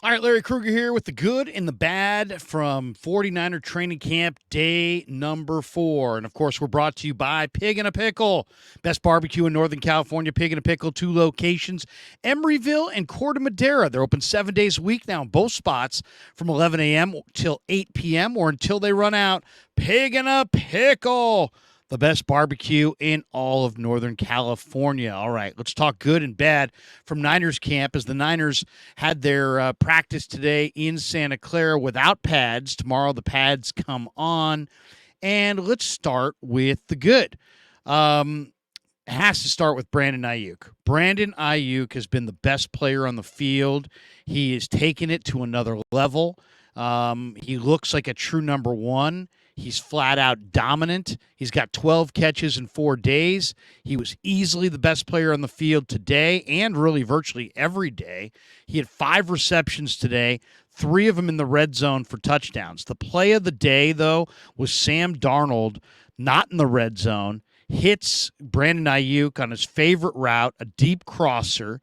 All right, Larry Krueger here with the good and the bad from 49er training camp day number 4. And of course, we're brought to you by Pig and a Pickle. Best barbecue in Northern California, Pig and a Pickle, 2 locations, Emeryville and Corte Madera. They're open 7 days a week now in both spots from 11 a.m. till 8 p.m. or until they run out. Pig and a Pickle, the best barbecue in all of Northern California. All right, let's talk good and bad from Niners camp as the Niners had their practice today in Santa Clara without pads. Tomorrow the pads come on. And let's start with the good. It has to start with Brandon Ayuk. Brandon Ayuk has been the best player on the field. He has taken it to another level. He looks like a true number one. He's flat out dominant. He's got 12 catches in 4 days. He was easily the best player on the field today and really virtually every day. He had 5 receptions today, 3 of them in the red zone for touchdowns. The play of the day, though, was Sam Darnold, not in the red zone, hits Brandon Ayuk on his favorite route, a deep crosser,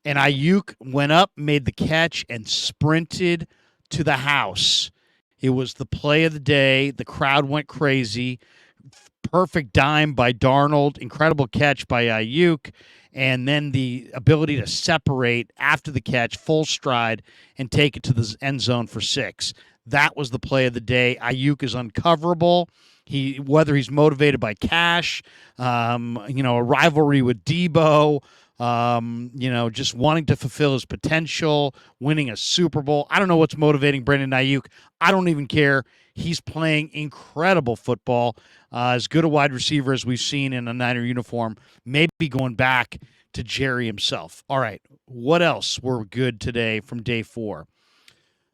and Ayuk went up, made the catch, and sprinted to the house. It was the play of the day. The crowd went crazy. Perfect dime by Darnold. Incredible catch by Ayuk. And then the ability to separate after the catch, full stride, and take it to the end zone for 6. That was the play of the day. Ayuk is uncoverable. Whether he's motivated by cash, a rivalry with Debo, just wanting to fulfill his potential, winning a Super Bowl. I don't know what's motivating Brandon Ayuk. I don't even care. He's playing incredible football. As good a wide receiver as we've seen in a Niner uniform, maybe going back to Jerry himself. All right, what else were good today from day 4?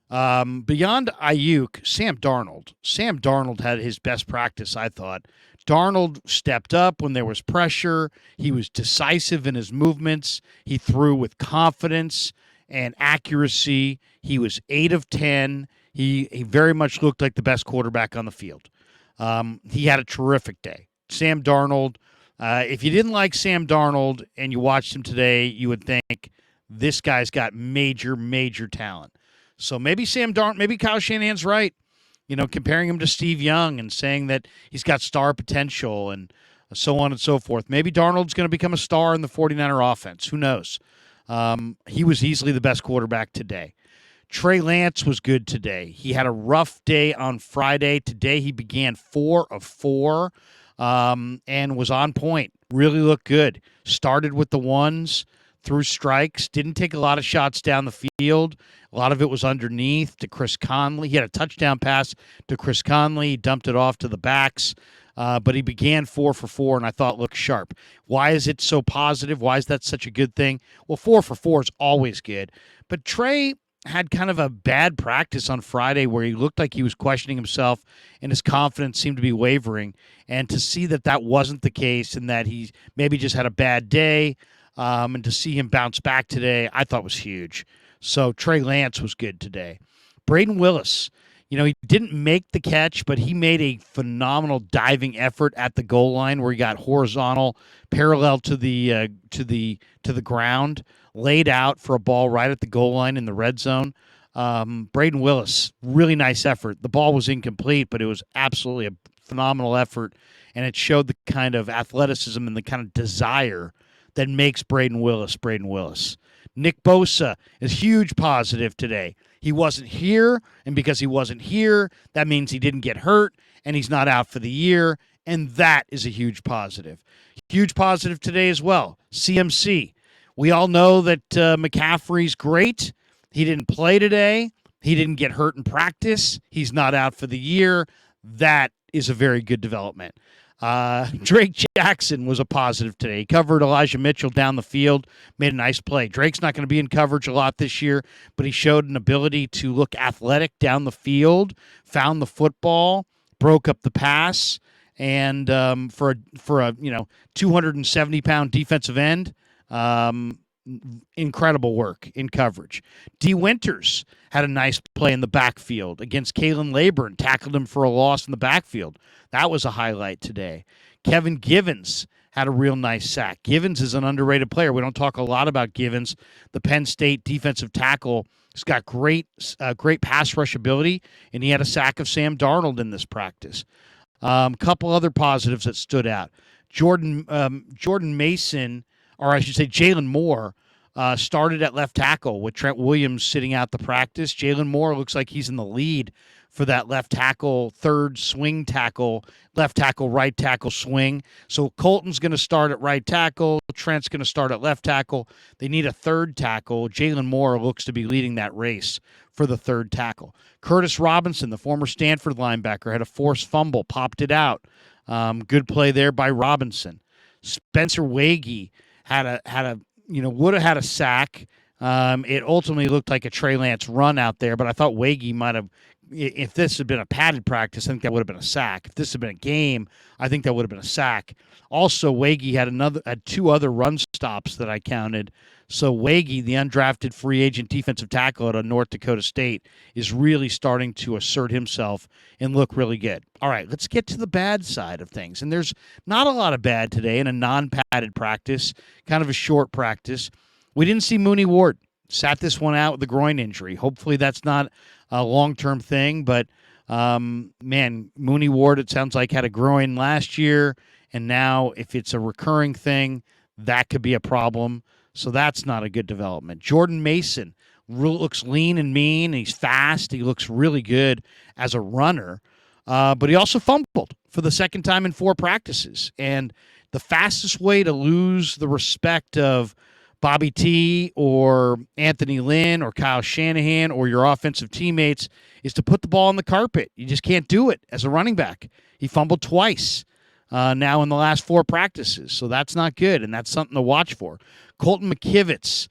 Beyond Ayuk, Sam Darnold. Sam Darnold had his best practice, I thought. Darnold stepped up when there was pressure. He was decisive in his movements. He threw with confidence and accuracy. He was 8 of 10. He very much looked like the best quarterback on the field. He had a terrific day. Sam Darnold, if you didn't like Sam Darnold and you watched him today, you would think this guy's got major, major talent. So maybe maybe Kyle Shanahan's right, comparing him to Steve Young and saying that he's got star potential and so on and so forth. Maybe Darnold's going to become a star in the 49er offense. Who knows? He was easily the best quarterback today. Trey Lance was good today. He had a rough day on Friday. Today he began 4 of 4 and was on point. Really looked good. Started with the ones, threw strikes, didn't take a lot of shots down the field. A lot of it was underneath to Chris Conley. He had a touchdown pass to Chris Conley. He dumped it off to the backs, but he began 4 for 4, and I thought looked sharp. Why is it so positive? Why is that such a good thing? Well, 4 for 4 is always good. But Trey had kind of a bad practice on Friday where he looked like he was questioning himself and his confidence seemed to be wavering. And to see that wasn't the case and that he maybe just had a bad day, and to see him bounce back today, I thought was huge. So Trey Lance was good today. Braden Willis, he didn't make the catch, but he made a phenomenal diving effort at the goal line where he got horizontal, parallel to the ground, laid out for a ball right at the goal line in the red zone. Braden Willis, really nice effort. The ball was incomplete, but it was absolutely a phenomenal effort, and it showed the kind of athleticism and the kind of desire that makes Braden Willis Braden Willis. Nick Bosa is huge positive today. He wasn't here, and because he wasn't here, that means he didn't get hurt, and he's not out for the year, and that is a huge positive. Huge positive today as well, CMC. We all know that McCaffrey's great. He didn't play today. He didn't get hurt in practice. He's not out for the year. That is a very good development. Drake Jackson was a positive today. He covered Elijah Mitchell down the field, made a nice play. Drake's not going to be in coverage a lot this year, but he showed an ability to look athletic down the field, found the football, broke up the pass, and for a 270-pound defensive end, incredible work in coverage. D. Winters had a nice play in the backfield against Kalen Laburn, tackled him for a loss in the backfield. That was a highlight today. Kevin Givens had a real nice sack. Givens is an underrated player. We don't talk a lot about Givens, the Penn State defensive tackle He's got great pass rush ability, and he had a sack of Sam Darnold in this practice. Couple other positives that stood out. Jordan Mason, or I should say Jalen Moore, started at left tackle with Trent Williams sitting out the practice. Jalen Moore looks like he's in the lead for that left tackle, third swing tackle, left tackle, right tackle swing. So Colton's going to start at right tackle. Trent's going to start at left tackle. They need a third tackle. Jalen Moore looks to be leading that race for the third tackle. Curtis Robinson, the former Stanford linebacker, had a forced fumble, popped it out. Good play there by Robinson. Spencer Wagee would have had a sack. It ultimately looked like a Trey Lance run out there, but I thought Wagee might have, if this had been a padded practice, I think that would have been a sack. If this had been a game, I think that would have been a sack. Also, Wagee had two other run stops that I counted. So Wagee, the undrafted free agent defensive tackle out of North Dakota State, is really starting to assert himself and look really good. All right, let's get to the bad side of things. And there's not a lot of bad today in a non-padded practice, kind of a short practice. We didn't see Mooney Ward. Sat this one out with a groin injury. Hopefully that's not a long-term thing, but Mooney Ward, it sounds like, had a groin last year, and now if it's a recurring thing, that could be a problem. So that's not a good development. Jordan Mason looks lean and mean. He's fast. He looks really good as a runner, but he also fumbled for the second time in 4 practices. And the fastest way to lose the respect of Bobby T or Anthony Lynn or Kyle Shanahan or your offensive teammates is to put the ball on the carpet. You just can't do it as a running back. He fumbled twice now in the last 4 practices, so that's not good, and that's something to watch for. Colton McKivitz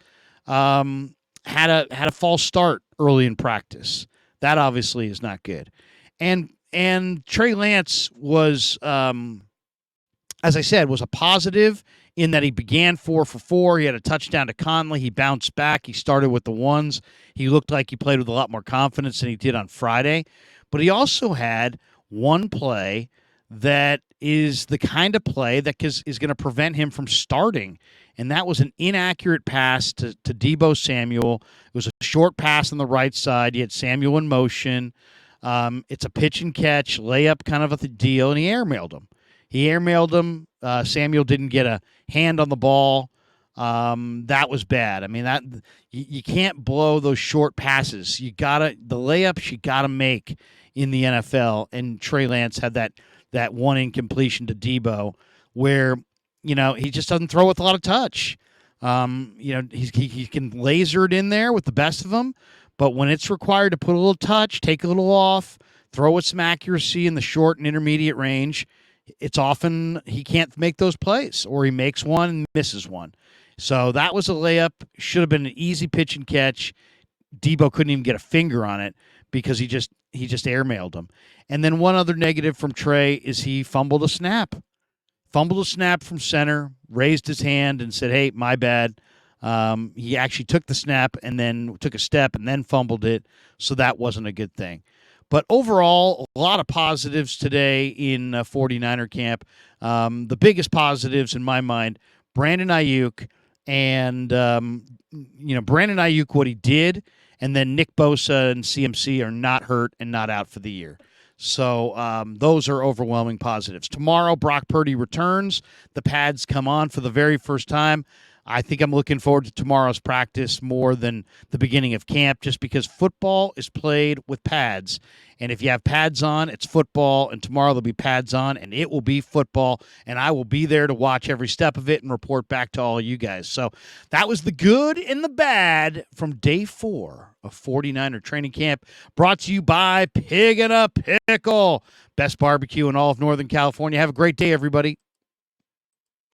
had a false start early in practice. That obviously is not good. And Trey Lance was, as I said, was a positive in that he began 4 for 4. He had a touchdown to Conley. He bounced back. He started with the ones. He looked like he played with a lot more confidence than he did on Friday. But he also had one play that is the kind of play that is going to prevent him from starting, and that was an inaccurate pass to Deebo Samuel. It was a short pass on the right side. You had Samuel in motion. It's a pitch and catch, layup kind of a deal, and he airmailed him. Samuel didn't get a hand on the ball. That was bad. I mean, that you can't blow those short passes. The layups you gotta make in the NFL. And Trey Lance had that one incompletion to Deebo where, he just doesn't throw with a lot of touch. He can laser it in there with the best of them, but when it's required to put a little touch, take a little off, throw with some accuracy in the short and intermediate range, it's often he can't make those plays, or he makes one and misses one. So that was a layup. Should have been an easy pitch and catch. Deebo couldn't even get a finger on it because he just airmailed him. And then one other negative from Trey is he fumbled a snap. Fumbled a snap from center, raised his hand and said, "Hey, my bad." He actually took the snap and then took a step and then fumbled it, so that wasn't a good thing. But overall, a lot of positives today in 49er camp. The biggest positives in my mind, Brandon Ayuk and, Brandon Ayuk, what he did, and then Nick Bosa and CMC are not hurt and not out for the year. So those are overwhelming positives. Tomorrow, Brock Purdy returns. The pads come on for the very first time. I think I'm looking forward to tomorrow's practice more than the beginning of camp, just because football is played with pads. And if you have pads on, it's football, and tomorrow there'll be pads on, and it will be football, and I will be there to watch every step of it and report back to all of you guys. So that was the good and the bad from day 4 of 49er training camp, brought to you by Pig and a Pickle. Best barbecue in all of Northern California. Have a great day, everybody.